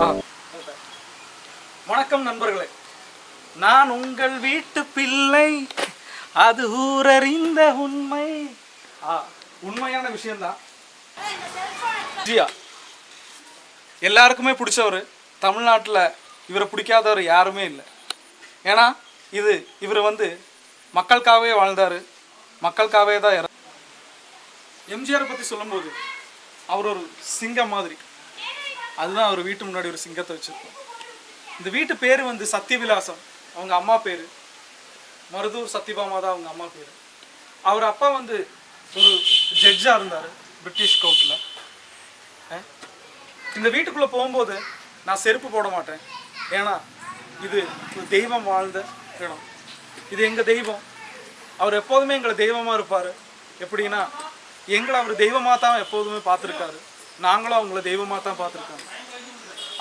ஆ வணக்கம் நண்பர்களே, நான் உங்கள் வீட்டு பிள்ளை, அது ஊரறிந்த உண்மை. உண்மையான விஷயம்தான். ஜியா எல்லாருக்குமே பிடிச்சவர். தமிழ்நாட்டில் இவரை பிடிக்காதவர் யாருமே இல்லை. ஏன்னா இவர் மக்களுக்காகவே வாழ்ந்தார், மக்களுக்காகவே தான். எம்ஜிஆரை பற்றி சொல்லும்போது அவர் ஒரு சிங்கம் மாதிரி. அதுதான் அவர் வீட்டு முன்னாடி ஒரு சிங்கத்தை வச்சுருக்கோம். இந்த வீட்டு பேர் சத்யவிலாசம். அவங்க அம்மா பேர் மருதூர் சத்யபாமா தான் அவங்க அம்மா பேர். அவர் அப்பா ஒரு ஜட்ஜாக இருந்தார் பிரிட்டிஷ் கோர்ட்டில். இந்த வீட்டுக்குள்ளே போகும்போது நான் செருப்பு போட மாட்டேன். ஏன்னா இது ஒரு தெய்வம் வாழ்ந்த இடம். இது எங்கள் தெய்வம். அவர் எப்போதுமே எங்களை தெய்வமாக இருப்பார். எப்படின்னா எங்களை அவர் தெய்வமாக தான் எப்போதுமே பார்த்துருக்காரு. நாங்களும் அவங்கள தெய்வமாக தான் பார்த்துருக்காங்க.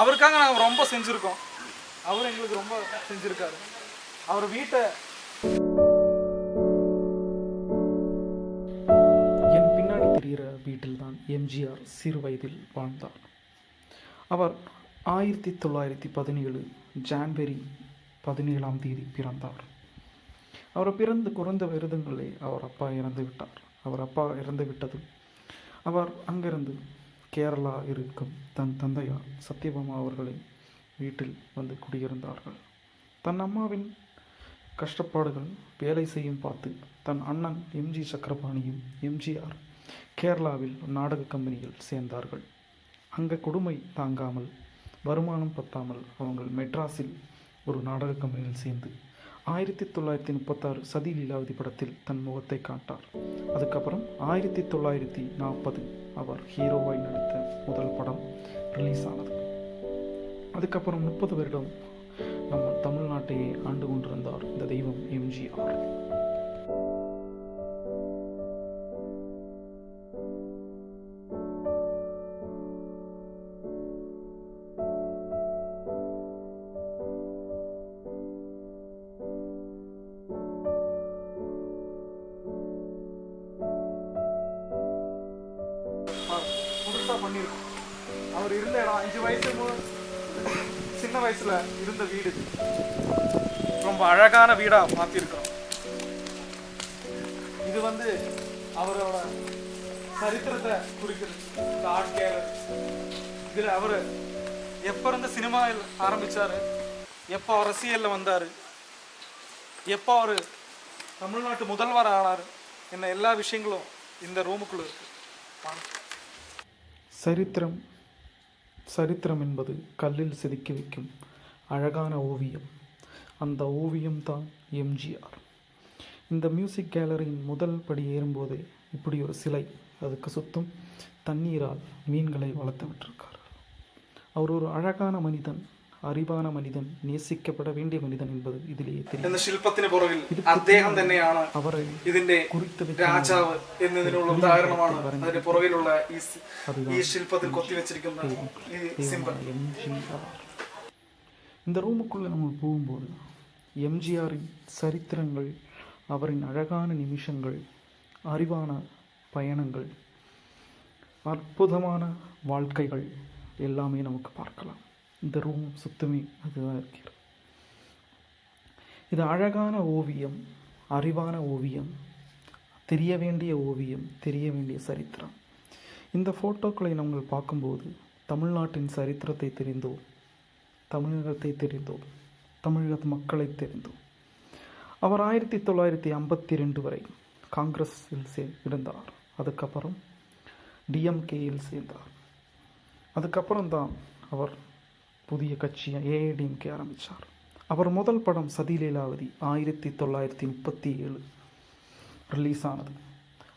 அவருக்காக நாங்கள் ரொம்ப செஞ்சுருக்கோம். அவர் எங்களுக்கு ரொம்ப செஞ்சுருக்காரு. அவர் வீட்டை என் பின்னாடி தெரிகிற வீட்டில் தான் எம்ஜிஆர் சிறு வயதில் வாழ்ந்தார். அவர் 1917 ஜான்வரி 17 பிறந்தார். அவர் பிறந்து குறைந்த வருடங்களே அவர் அப்பா இறந்து விட்டார். அவர் அப்பா இறந்து விட்டது அவர் அங்கிருந்து கேரளா இருக்கும் தன் தந்தையார் சத்யபாமா அவர்களின் வீட்டில் குடியிருந்தார்கள். தன் அம்மாவின் கஷ்டப்பாடுகள் வேலை செய்யும் பார்த்து தன் அண்ணன் எம்ஜி சக்கரபாணியும் எம்ஜிஆர் கேரளாவில் நாடக கம்பெனியில் சேர்ந்தார்கள். அங்கே கொடுமை தாங்காமல் வருமானம் பத்தாமல் அவங்க மெட்ராஸில் ஒரு நாடக கம்பெனியில் சேர்ந்து 1936 சதி லீலாவதி படத்தில் தன் முகத்தை காட்டார். அதுக்கப்புறம் 1940 அவர் ஹீரோவாய் நடித்த முதல் படம் ரிலீஸ் ஆனது. அதுக்கப்புறம் 30 வருடம் நம்ம தமிழ்நாட்டையே ஆண்டு கொண்டிருந்தார் இந்த தெய்வம் எம்ஜிஆர். புதுசாக பண்ணியிருக்கோம். அவர் இருந்த இடம் 5 வயசு சின்ன வயசுல இருந்த வீடு ரொம்ப அழகான வீடா மாத்திருக்கிறோம். இது அவரோட சரித்திரத்தை குறிக்கிறது. இந்த ஆர்ட் கேலரி. இதுல அவரு எப்ப இருந்து சினிமாவில் ஆரம்பிச்சாரு, எப்போ அரசியல்ல வந்தாரு, எப்போ அவரு தமிழ்நாட்டு முதல்வர் ஆனாரு, என்ன எல்லா விஷயங்களும் இந்த ரூமுக்குள்ள இருக்கு. சரித்திரம் என்பது கல்லில் செதுக்கி வைக்கும் அழகான ஓவியம். அந்த ஓவியம்தான் எம்ஜிஆர். இந்த மியூசிக் கேலரியின் முதல் படி ஏறும்போதே இப்படி ஒரு சிலை, அதுக்கு சுத்தம் தண்ணீரால் மீன்களை வளர்த்து விட்டிருக்கார். அவர் ஒரு அழகான மனிதன், അറിവാன മനുഷ്യൻ, നേസിക്കപ്പെട വേണ്ടിയ മനുഷ്യൻ என்பது ഇതിலே தெரியும். இந்த ശില്പത്തിന് പുറകിൽ അദ്ദേഹം തന്നെയാണ് അവരെ ഇതിന്റെ രാജാവ് എന്നതിനുള്ള ഉദാഹരണമാണ് അതിന്റെ പുറകിലുള്ള ഈ ശില്പത്തിൽ കൊത്തിവെച്ചിരിക്കുന്ന ഈ സിംബൽ. இந்த ரூமுக்குள்ள நம்ம போகும்போது எம்ஜிஆரின் சரித்திரங்கள், அவரின் அழகான நிமிஷங்கள், அறிவான பயணங்கள், அற்புதமான வாழ்க்கைகள் எல்லாமே நமக்கு பார்க்கலாம். இந்த ரூம் சுத்தமே அதுதான் இருக்கிறது. இது அழகான ஓவியம், அறிவான ஓவியம், தெரிய வேண்டிய ஓவியம், தெரிய வேண்டிய சரித்திரம். இந்த ஃபோட்டோக்களை நாங்கள் பார்க்கும்போது தமிழ்நாட்டின் சரித்திரத்தை தெரிந்தோம், தமிழகத்தை தெரிந்தோம், தமிழக மக்களை தெரிந்தோம். அவர் 1952 வரை காங்கிரஸில் இருந்தார். அதுக்கப்புறம் டிஎம்கேயில் சேர்ந்தார். அதுக்கப்புறம் தான் அவர் புதிய கட்சியை ஏஐடிஎம்கே ஆரம்பித்தார். அவர் முதல் படம் சதி லீலாவதி 1937 ரிலீஸ் ஆனது.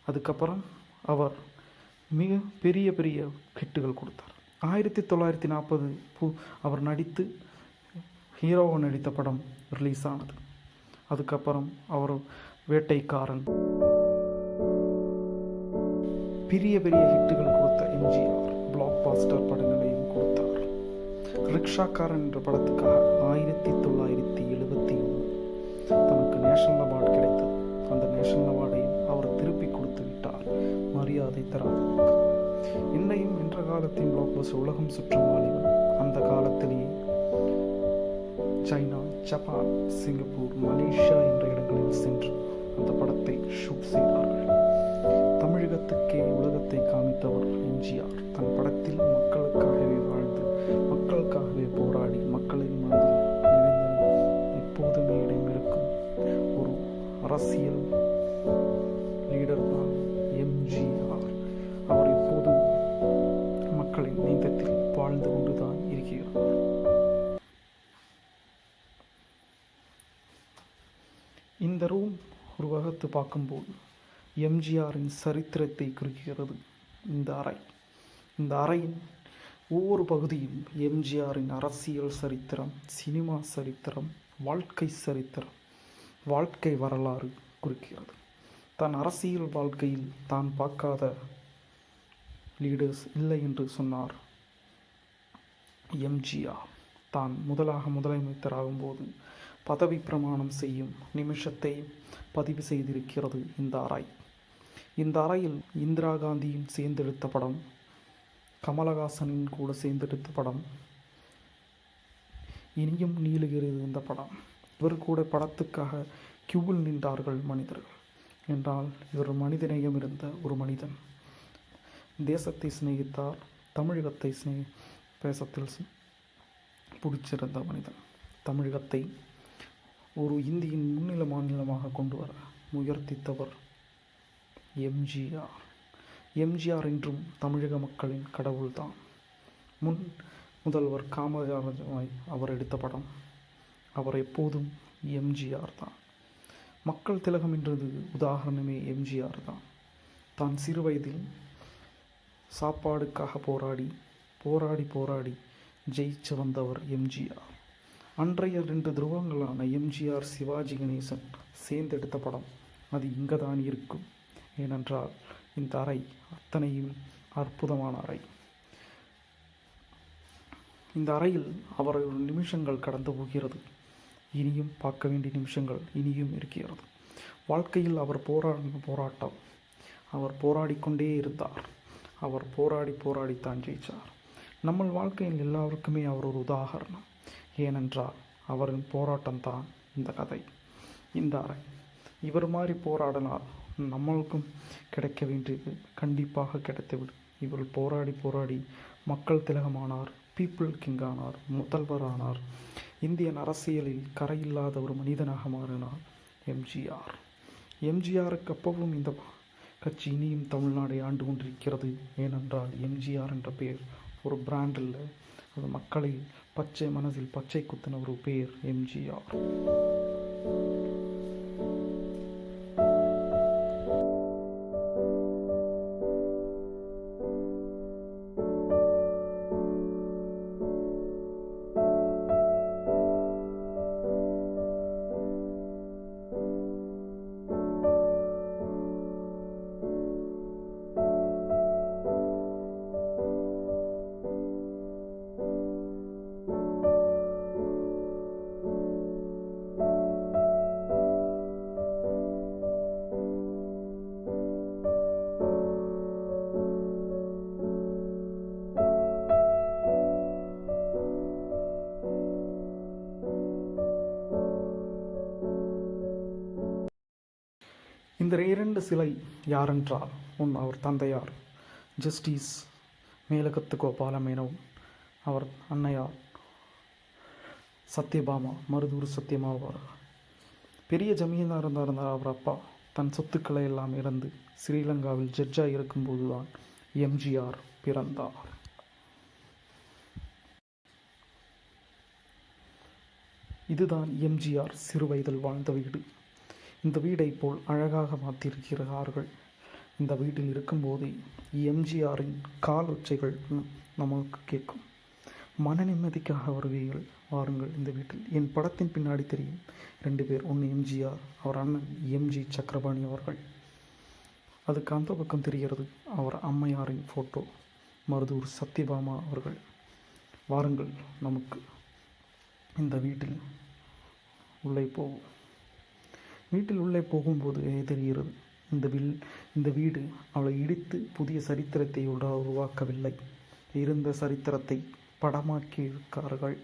அதுக்கப்புறம் அவர் மிக பெரிய பெரிய ஹிட்டுகள் கொடுத்தார். 1940 அவர் நடித்து ஹீரோவை நடித்த படம் ரிலீஸ் ஆனது. அதுக்கப்புறம் அவர் வேட்டைக்காரன், பெரிய பெரிய ஹிட்டுகள் கொடுத்த எம்ஜிஆர் பிளாக் பாஸ்டர் படங்களையும் கொடுத்தார். ரிக்ஷாக்காரன் என்ற படத்துக்காக 1971 தனக்கு நேஷனல் அவார்டு கிடைத்தது. அந்த நேஷனல் அவார்டையும் அவர் திருப்பி கொடுத்து விட்டார், மரியாதை தராததற்கு. இன்னையும் என்ற காலத்தின் பிளாக் பஸ்டர் உலகம் சுற்றும் வாலிபன் அந்த காலத்திலேயே சைனா, ஜப்பான், சிங்கப்பூர், மலேசியா என்ற இடங்களில் சென்று அந்த படத்தை ஷூட் செய்தார்கள். தமிழகத்துக்கே உலகத்தை காமித்தவர் எம்ஜிஆர். தன் படத்தில் மக்களுக்காகவே வாழ்ந்து, மக்களுக்காகவே போராடி, மக்களின் மனதில் நிறைந்த எப்போதுமே இடமிருக்கும் ஒரு அரசியல் லீடர் தான் எம்ஜிஆர். அவர் எப்போதும் மக்களின் நெஞ்சத்தில் வாழ்ந்து கொண்டுதான் இருக்கிறார். இந்த ரூம் ஒரு வகத்து பார்க்கும்போது எம்ஜிஆரின் சரித்திரத்தை குறிக்கிறது இந்த அறை. இந்த அறையின் ஒவ்வொரு பகுதியும் எம்ஜிஆரின் அரசியல் சரித்திரம், சினிமா சரித்திரம், வாழ்க்கை சரித்திரம், வாழ்க்கை வரலாறு குறிக்கிறது. தன் அரசியல் வாழ்க்கையில் தான் பார்க்காத லீடர்ஸ் இல்லை என்று சொன்னார் எம்ஜிஆர். தான் முதலமைச்சராகும்போது பதவி பிரமாணம் செய்யும் நிமிஷத்தை பதிவு செய்திருக்கிறது இந்த அறை. இந்த அறையில் இந்திரா காந்தியும் சேர்ந்தெடுத்த படம், கமலஹாசனின் கூட சேர்ந்தெடுத்த படம், இனியும் நீளுகிறது இந்த படம். இவர் கூட படத்துக்காக கியூவில் நின்றார்கள் மனிதர்கள். என்றால் இவர் மனிதநேயம் இருந்த ஒரு மனிதன். தேசத்தை சிநேகித்தார், தமிழகத்தை தேசத்தில் பிடிச்சிருந்த மனிதன். தமிழகத்தை ஒரு இந்தியின் முன்னில மாநிலமாக கொண்டு வர முயற்சித்தவர் எம்ஜிஆர். எம்ஜிஆர் என்றும் தமிழக மக்களின் கடவுள்தான். முதல்வர் காமராஜாய் அவர் எடுத்த படம். அவர் எப்போதும் எம்ஜிஆர் தான். மக்கள் திலகம் என்றது உதாரணமே எம்ஜிஆர் தான். தான் சிறு வயதில் சாப்பாடுக்காக போராடி ஜெயிச்சு வந்தவர் எம்ஜிஆர். அன்றைய 2 துருவங்களான எம்ஜிஆர், சிவாஜி கணேசன் சேர்ந்தெடுத்த படம் அது இங்கே தான் இருக்கும். ஏனென்றால் இந்த அறை அத்தனையும் அற்புதமான அறை. இந்த அறையில் அவரது நிமிஷங்கள் கடந்து போகிறது. இனியும் பார்க்க வேண்டிய நிமிஷங்கள் இனியும் இருக்கிறது. வாழ்க்கையில் அவர் போராட்டம். அவர் போராடிக்கொண்டே இருந்தார். அவர் போராடித்தான் ஜெயித்தார். நம்ம வாழ்க்கையில் எல்லாருக்குமே அவர் ஒரு உதாரணம். ஏனென்றால் அவரின் போராட்டம்தான் இந்த கதை, இந்த அறை. இவர் மாதிரி போராடினால் நம்மளுக்கும் கிடைக்க வேண்டியது கண்டிப்பாக கிடைத்துவிடும். இவர் போராடி மக்கள் திலகமானார், பீப்புள் கிங் ஆனார், முதல்வரானார். இந்தியன் அரசியலில் கரையில்லாத ஒரு மனிதனாக மாறினார் எம்ஜிஆர். எம்ஜிஆருக்கு அப்பவும் இந்த கட்சி இனியும் தமிழ்நாடை ஆண்டு கொண்டிருக்கிறது. ஏனென்றால் எம்ஜிஆர் என்ற பெயர் ஒரு பிராண்ட் இல்லை, அது மக்களை மனதில் பச்சை குத்தின ஒரு பெயர் எம்ஜிஆர். இந்த 2 சிலை யாரென்றால், அவர் தந்தையார் ஜஸ்டிஸ் மேலகத்து கோபால மேனன், அவர் அன்னையார் சத்யபாமா, மருதூர் சத்யபாமா. பெரிய ஜமீன்தார் இருந்தார் அவர் அப்பா. தன் சொத்துக்களை எல்லாம் இழந்து ஸ்ரீலங்காவில் ஜட்ஜாக இருக்கும்போது தான் எம்ஜிஆர் பிறந்தார். இதுதான் எம்ஜிஆர் சிறு வயதில் வாழ்ந்த வீடு. இந்த வீடை போல் அழகாக மாற்றியிருக்கிறார்கள். இந்த வீட்டில் இருக்கும்போதே எம்ஜிஆரின் கால் ஒச்சைகள் நமக்கு கேட்கும். மன நிம்மதிக்காக வருவீர்கள், வாருங்கள் இந்த வீட்டில். என் படத்தின் பின்னாடி தெரியும் 2 பேர். ஒன்று எம்ஜிஆர், அவர் அண்ணன் எம்ஜி சக்கரபாணி அவர்கள். அதுக்கு அந்த பக்கம் தெரிகிறது அவர் அம்மையாரின் ஃபோட்டோ, மருதூர் சத்யபாமா அவர்கள். வாருங்கள், நமக்கு இந்த வீட்டில் உள்ளே போவோம். வீட்டில் உள்ளே போகும்போது தெரிகிறது இந்த வீடு அவளை இடித்து புதிய சரித்திரத்தை உருவாக்கவில்லை. இருந்த சரித்திரத்தை படமாக்கி இருக்கார்கள்.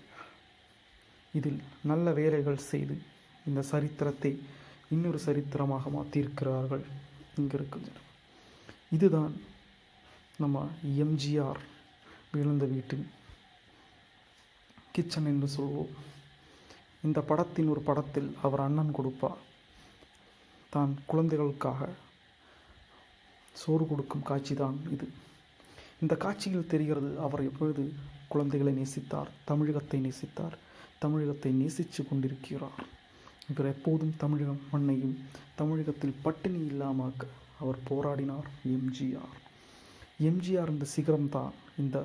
இதில் நல்ல வேலைகள் செய்து இந்த சரித்திரத்தை இன்னொரு சரித்திரமாக மாற்றியிருக்கிறார்கள். இங்கே இருக்குது. இதுதான் நம்ம எம்ஜிஆர் விழுந்த வீட்டின் கிச்சன் என்று சொல்வோம். இந்த படத்தின் ஒரு படத்தில் அவர் அண்ணன் கொடுப்பார் தான் குழந்தைகளுக்காக சோறு கொடுக்கும் காட்சி தான் இது. இந்த காட்சியில் தெரிகிறது அவர் எப்பொழுது குழந்தைகளை நேசித்தார், தமிழகத்தை நேசித்தார், தமிழகத்தை நேசித்து கொண்டிருக்கிறார். இவர் எப்போதும் தமிழகம் மண்ணையும் தமிழகத்தில் பட்டினி இல்லாமல் அவர் போராடினார். எம்ஜிஆர் இந்த சிகரம்தான் இந்த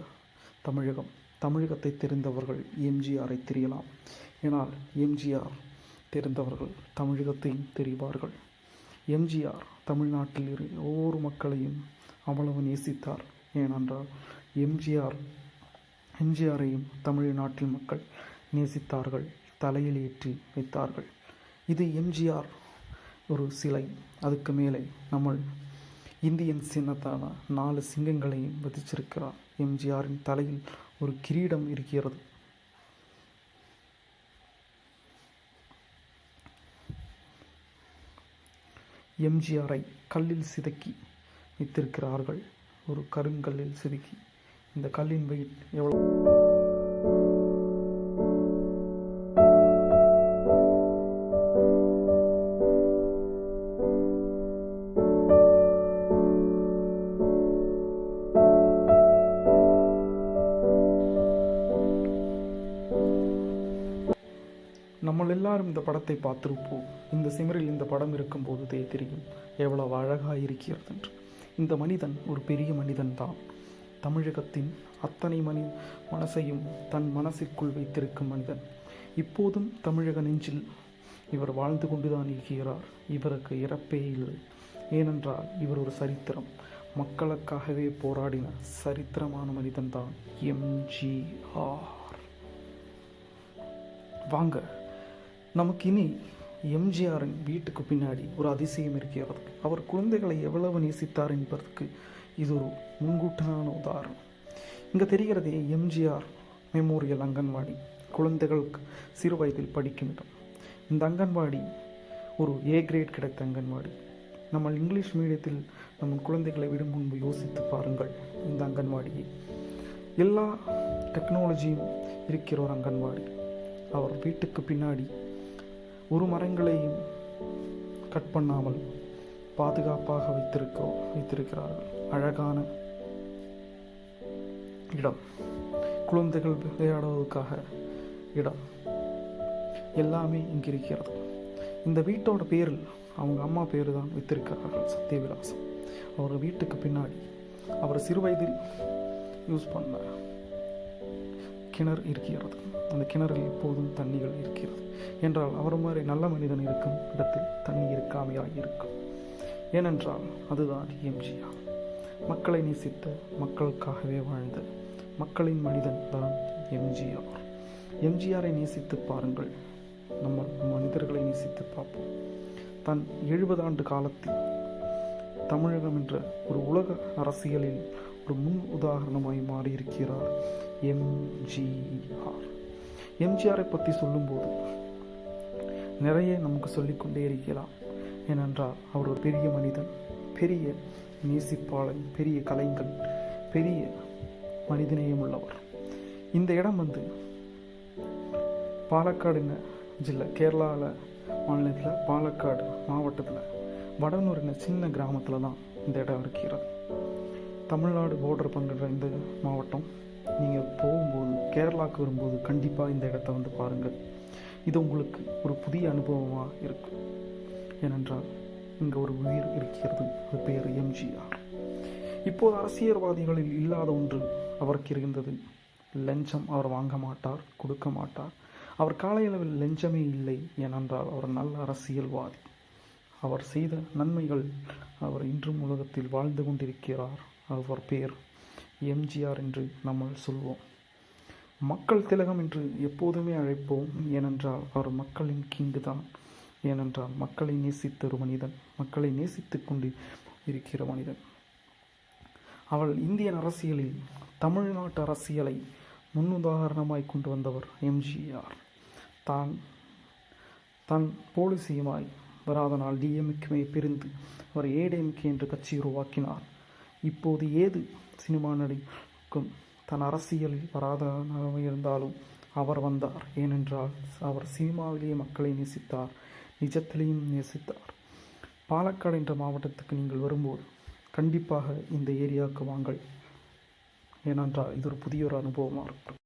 தமிழகம். தமிழகத்தை தெரிந்தவர்கள் எம்ஜிஆரை தெரியலாம். ஏனால் எம்ஜிஆர் தெரிந்தவர்கள் தமிழகத்தையும் தெரிவார்கள். எம்ஜிஆர் தமிழ்நாட்டில் ஒவ்வொரு மக்களையும் அவ்வளவு நேசித்தார். ஏனென்றால் எம்ஜிஆரையும் தமிழ்நாட்டில் மக்கள் நேசித்தார்கள், தலையில் ஏற்றி வைத்தார்கள். இது எம்ஜிஆர் ஒரு சிலை. அதுக்கு மேலே நம்ம இந்தியன் சின்னத்தான 4 சிங்கங்களையும் விதிச்சிருக்கிறார். எம்ஜிஆரின் தலையில் ஒரு கிரீடம் இருக்கிறது. எம்ஜிஆரை கல்லில் சிதைக்கி வைத்திருக்கிறார்கள். ஒரு கருங்கல்லில் செதுக்கி. இந்த கல்லின் வெயிட் எவ்வளவு? நம்ம எல்லாரும் இந்த படத்தை பார்த்திருப்போம். இந்த சிமரில் இந்த படம் இருக்கும்போது தெரியும் எவ்வளவு அழகாக இருக்கிறது என்று. இந்த மனிதன் ஒரு பெரிய மனிதன் தான். தமிழகத்தின் அத்தனை மனசையும் தன் மனசிற்குள் வைத்திருக்கும் மனிதன். இப்போதும் தமிழக நெஞ்சில் இவர் வாழ்ந்து கொண்டுதான் இருக்கிறார். இவருக்கு இறப்பே இல்லை. ஏனென்றால் இவர் ஒரு சரித்திரம். மக்களுக்காகவே போராடின சரித்திரமான மனிதன் தான் எம்ஜிஆர். வாங்க, நமக்கு இனி எம்ஜிஆரின் வீட்டுக்கு பின்னாடி ஒரு அதிசயம் இருக்கிறது. அவர் குழந்தைகளை எவ்வளவு நேசித்தார் என்பதற்கு இது ஒரு முன்கூட்டான உதாரணம். இங்கே தெரிகிறதே எம்ஜிஆர் மெமோரியல் அங்கன்வாடி, குழந்தைகளுக்கு சிறு வயதில் படிக்கும் இடம். இந்த அங்கன்வாடி ஒரு A கிரேட் கிடைத்த அங்கன்வாடி. நம்ம இங்கிலீஷ் மீடியத்தில் நம்ம குழந்தைகளை விடும் முன்பு யோசித்து பாருங்கள். இந்த அங்கன்வாடியை எல்லா டெக்னாலஜியும் இருக்கிற ஒரு அங்கன்வாடி. அவர் வீட்டுக்கு பின்னாடி ஒரு மரங்களையும் கட் பண்ணாமல் பாதுகாப்பாக வைத்திருக்கிறார்கள். அழகான இடம், குழந்தைகள் விளையாடுவதற்காக இடம், எல்லாமே இங்கே இருக்கிறது. இந்த வீட்டோட பேரில் அவங்க அம்மா பேர் தான் வைத்திருக்கிறார்கள், சத்யவிலாசம். அவர் வீட்டுக்கு பின்னாடி அவர் சிறுவயதில் யூஸ் பண்ண கிணறு இருக்கிறது. அந்த கிணறில் எப்போதும் தண்ணிகள் இருக்கிறது. என்றால் அவர் மாதிரி நல்ல மனிதன் இருக்கும் இடத்தில் தண்ணி இருக்காமையாக இருக்கும். ஏனென்றால் அதுதான் எம்ஜிஆர். மக்களை நேசித்த, மக்களுக்காகவே வாழ்ந்த மக்களின் மனிதன் தான் எம்ஜிஆர். எம்ஜிஆரை நேசித்து பாருங்கள். நம்ம மனிதர்களை நேசித்து பார்ப்போம். தன் 70 ஆண்டு காலத்தில் தமிழகம் என்ற ஒரு உலக அரசியலில் ஒரு முன் உதாரணமாய் மாறியிருக்கிறார் எம்ஜிஆர். எம்ஜிஆரை பற்றி சொல்லும்போது நிறைய நமக்கு சொல்லிக்கொண்டே இருக்கலாம். ஏனென்றால் அவர் ஒரு பெரிய மனிதன், பெரிய நேசிப்பாளன், பெரிய கலைஞன், பெரிய மனிதநேயம் உள்ளவர். இந்த இடம் பாலக்காடு ஜில்லை, கேரளாவில் மாநிலத்தில் பாலக்காடு மாவட்டத்தில் வடனூர் சின்ன கிராமத்தில் தான் இந்த இடம் இருக்கிறது. தமிழ்நாடு பார்டர் பங்குற இந்த மாவட்டம். நீங்கள் போகும்போது கேரளாவுக்கு வரும்போது கண்டிப்பாக இந்த இடத்த பாருங்கள். இது உங்களுக்கு ஒரு புதிய அனுபவமாக இருக்கும். ஏனென்றால் இங்கே ஒரு உயிர் இருக்கிறது. அது பேர் எம்ஜிஆர். இப்போது அரசியல்வாதிகளில் இல்லாத ஒன்று அவருக்கு இருந்தது லஞ்சம். அவர் வாங்க மாட்டார், கொடுக்க மாட்டார். அவர் காலையளவில் லஞ்சமே இல்லை. ஏனென்றால் அவர் நல்ல அரசியல்வாதி. அவர் செய்த நன்மைகள் அவர் இன்றும் உலகத்தில் வாழ்ந்து கொண்டிருக்கிறார். அவர் பேர் எம்ஜிஆர் என்று நம்ம சொல்வோம். மக்கள் திலகம் என்று எப்போதுமே அழைப்போம். ஏனென்றால் அவர் மக்களின் கிங்கு தான். ஏனென்றால் மக்களை நேசித்த ஒரு மனிதன், மக்களை நேசித்து கொண்டு இருக்கிற மனிதன். அவள் இந்தியன் அரசியலில் தமிழ்நாட்டு அரசியலை முன்னுதாரணமாய் கொண்டு வந்தவர் எம்ஜிஆர். தான் தன் போலிசியுமாய் வராதனால் டிஎம்கே பிரிந்து அவர் ஏடிஎம்கே என்ற கட்சி உருவாக்கினார். இப்போது ஏது சினிமா நடிக்கும் தன் அரசியலில் வராத இருந்தாலும் அவர் வந்தார். ஏனென்றால் அவர் சினிமாவிலேயே மக்களை நேசித்தார், நிஜத்திலையும் நேசித்தார். பாலக்காடு என்ற மாவட்டத்துக்கு நீங்கள் வரும்போது கண்டிப்பாக இந்த ஏரியாவுக்கு வாங்கள். ஏனென்றால் இது ஒரு புதிய அனுபவமாக இருக்கும்.